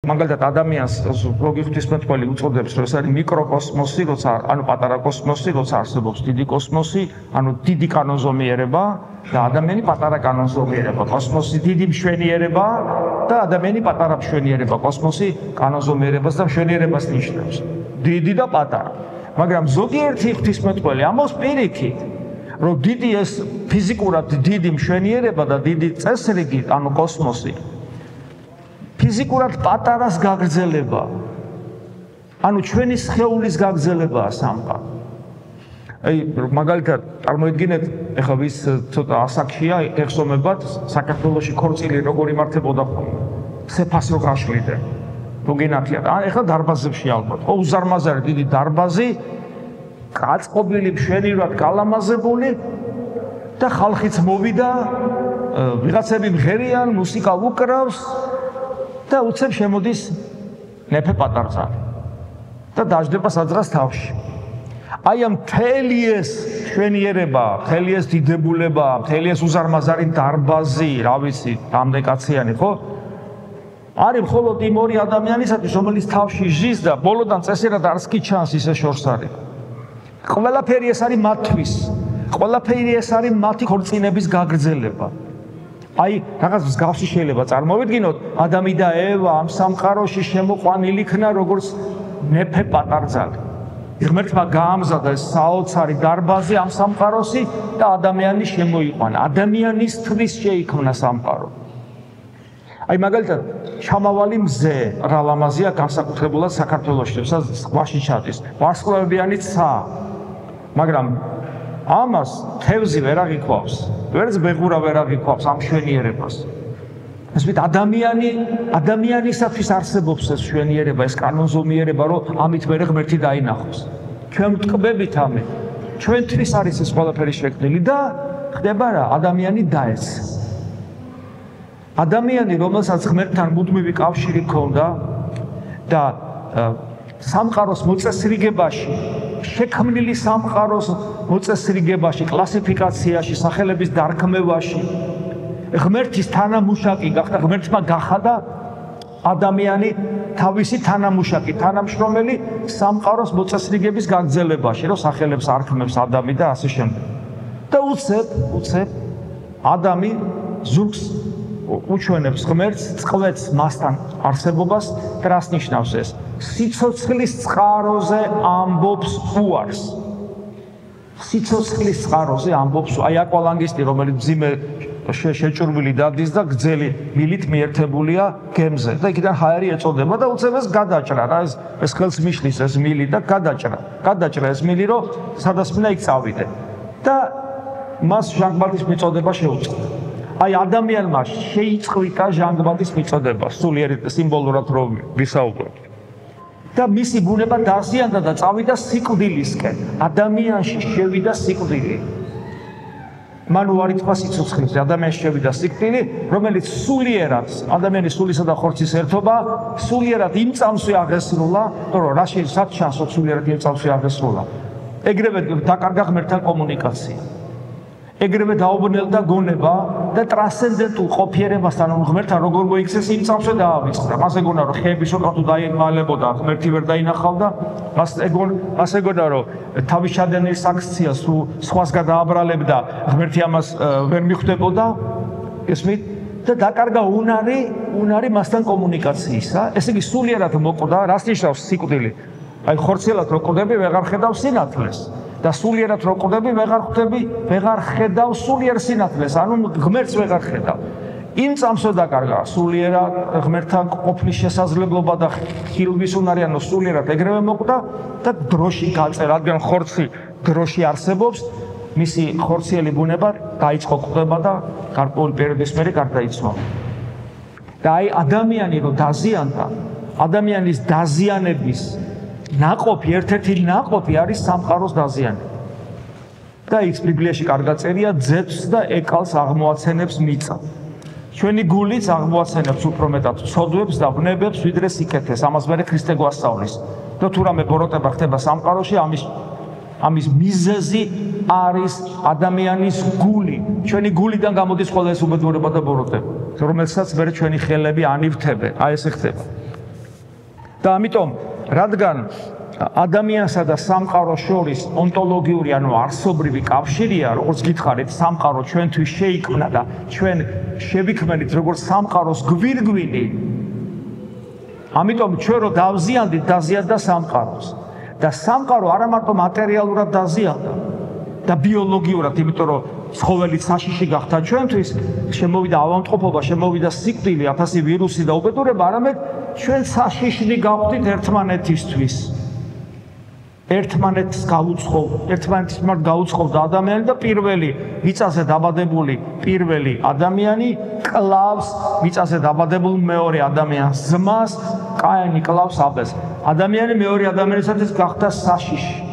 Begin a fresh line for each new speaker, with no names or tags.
მაგალითად ადამიანს როგორი ღვთისმეტყველი უწოდებს, რომ ეს არის მიკროკოსმოსი, როცა ანუ პატარა კოსმოსი, როცა არსებობს დიდი კოსმოსი, ანუ დიდი კანონზომიერება და ადამიანი პატარა კანონზომიერება, კოსმოსი დიდი მშვენიერება და ადამიანი პატარა მშვენიერება, კოსმოსი კანონზომიერებას და მშვენიერებას ნიშნავს. დიდი და პატარა. მაგრამ ზოგიერთი ღვთისმეტყველი ამბობს პირიქით, რომ დიდი ეს ფიზიკურად დიდი მშვენიერება და დიდი წესრიგი, ანუ კოსმოსი ფიზიკურად პატარას გაგრძელება. ანუ ჩვენი სხეულის გაგრძელებაა სამყარო. აი მაგალითად წარმოიდგინეთ, ეხლა ვის ცოტა ასაკშია ეხსომებათ საქართველოში ქორწილი როგორ იმართებოდა ხოლმე. სეფას რო გაშლიდნენ. თუ გინახიათ, ეხლა დარბაზებში ალბათ. ხო, უზარმაზარი დიდი დარბაზი, გაწყობილი მშვენივრად გალამაზებული და ხალხიც მოვიდა, ვიღაცები მღერიან, მუსიკა უკრავს და უცებ შემოდის ნეფე პატარძალი და დაждდება საძღას თავში. აი ამ მთელი ეს მშვენიერება, მთელი ეს დიდებულება, მთელი ეს უზარმაზარი დარბაზი, რა ვიცი, რამდენი კაციანი, ხო? არის მხოლოდ იმ ორი ადამიანისათვის, რომელიც თავში ჟის და ბოლოდან წესერად არც კი ჩანს ისე შორს არის. ყველაფერი ეს არის მათთვის. ყველაფერი ეს არის მათი ქორწინების გაგრძელება. აი, რაღაც მსგავსი შეიძლება წარმოვიდგინოთ, ადამი და ევა ამ სამყაროში შემოყვანილი იქნა როგორც მეფე პატარძალი. ღმერთმა გაამზადა ეს საოცარი დარბაზი ამ სამყაროსი და ადამიანი შემოიყვანა. ადამიანისთვის შეიქმნა სამყარო. აი მაგალითად, ჩამავალი მზე რა ლამაზია განსაკუთრებულად საქართველოში, სადაც ზღვაში ჩადის. ვარსკვლავებიანი ცა. მაგრამ ამას თევზი ვერ აღიქვავს. ვერც ბეღურა ვერ აღიქვავს ამ მშვენიერებას. ესმით ადამიანისათვის არსებობს ეს მშვენიერება, ეს კანონზომიერება, რომ ამით მერე ღმერთი დაინახოს. ჩვენ ვტკბებით ამით. ჩვენთვის არის ეს ყველაფერი შექმნილი და ხდება რა, ადამიანი დაეცა. ადამიანი, რომელსაც ღმერთთან მუდმივი კავშირი ჰქონდა და სამყაროს მოწესრიგებაში, შექმნილი სამყაროს მოწესრიგებაში, კლასიფიკაციაში, სახელების დარქმევაში, ღმერთის თანამუშაკი გახდა, ღმერთმა გახადა ადამიანი თავისი თანამუშაკი, თანამშრომელი სამყაროს მოწესრიგების გაგრძელებაში, რომ სახელებს არქმევს ადამი და ასე შემდეგ. და უცებ ადამი ზურგს უჩვენებს ღმერთს, წყვეტს მასთან არსებობას და რას ნიშნავს ეს? სიცოცხლის წყაროზე ამბობს უარს. სიცოცხლის წყაროზე ამბობს, აი აკვალანგისტი, რომელიც მძიმე შეჭურვილი დადის და გრძელი მილით მიერთებულია გემზე და იქიდან ჰაერი ეწოდება და უცებ ეს გადაჭრა რა, ეს ხელს მიშლის ეს მილი და გადაჭრა ეს მილი, რომ სადასმენა იქ წავიდე და მას ჟანგბადის მიწოდება შეუწყდა. აი ადამიანმა შეიწყვიტა ჟანგბადის მიწოდება, სულიერი სიმბოლურად რომ ვისაუბრებთ. და მისი ბუნება დაზიანდა და წავიდა სიკვდილისკენ. ადამიანში შევიდა სიკვდილი. მან უარი თქვა სიცოცხლეზე, ადამიანში შევიდა სიკვდილი, რომელიც სულიერად, ადამიანის სულისა და ხორცის ერთობა, სულიერად იმ წამსვე აღესრულა, რომ რა შეიძლება ჩანსო სულიერად იმ წამსვე აღესრულა. ეგრევე დაკარგა ღმერთთან კომუნიკაცია. ეგრევე დაუბრუნდა გონება და ტრანსცენდენტულ ყოფიერებასთან, რომ ღმერთთან როგორ მოიქცეს იმ წამსვე დაავიწყდა. მას ეგონა, რომ ხეების უკან თუ დაიმალებოდა, ღმერთი ვერ დაინახავდა, მას ეგონა, რომ თავის ჩადენილ საქციას თუ სხვას გადააბრალებდა, ღმერთი ამას ვერ მიხვდებოდა, ესმით, და დაკარგა უნარი მასთან კომუნიკაციისა. ესე იგი სულიერად მოკვდა, რას ნიშნავს სიკვდილი? აი ხორცელად რო კვდები, ვეღარ ხედავ სინათლეს. და სულიერად რო კვდები, ვეღარ ხედავ სულიერ სინათლეს, ანუ ღმერთს ვეღარ ხედავ. იმ წამსვე დაკარგა სულიერად ღმერთთან ყოფნის შესაძლებლობა და ხილვის უნარი, ანუ სულიერად ეგრევე მოკვდა და დროში გაწერა, რადგან ხორცი დროში არსებობს, მისი ხორციელი ბუნება დაიწყო კვდება და გარკვეული პერიოდის მერე გარდაიცვალა. და აი ადამიანი რო დაზიანდა, ადამიანის დაზიანების ნაყოფი, ერთ-ერთი ნაყოფი არის სამყაროს დაზიანება. და ის ბიბლიაში კარგად წერია, ძებს და ეკალს აღმოაცენებს მიწა. ჩვენი გულიც აღმოაცენებს უფრო მეტად ცოდვებს და ვნებებს, ვიდრე სიკეთეს. ამას მერე ქრისტე გვასწავლის. და თუ რამე ბოროტება ხდება სამყაროში, ამის მიზეზი არის ადამიანის გული. ჩვენი გულიდან გამოდის ყველა ეს უბედურება და ბოროტება, რომელსაც მერე ჩვენი ხელები ანივთებენ. აი ესე ხდება. და ამიტომ რადგან ადამიანსა და სამყაროს შორის ონტოლოგიური, ანუ არსობრივი კავშირია, როგორც გითხარით, სამყარო ჩვენთვის შეიქმნა და ჩვენ შევიქმნით როგორც სამყაროს გვირგვინი. ამიტომ ჩვენ რო დავზიანდით, დაზიანდა სამყაროს. და სამყარო არა მარტო მატერიალურად დაზიანდა და ბიოლოგიურად, იმიტომ რომ ცხოველი საშიში გახდა ჩვენთვის, შემოვიდა ავადმყოფობა, შემოვიდა სიკვდილი, 1000 ვირუსი და უბედურება, არამედ ჩვენ საშიშნი გავხდით ერთმანეთისთვის. ერთმანეთს ერთმანეთის მიმართ გაუწყობდა ადამიანი და პირველი მიწაზე დაბადებული პირველი ადამიანი კლავს მიწაზე დაბადებულ მეორე ადამიანს, ძმას, კაინი კლავს აბელს. ადამიანი მეორე ადამიანისათვის გახდა საშიში.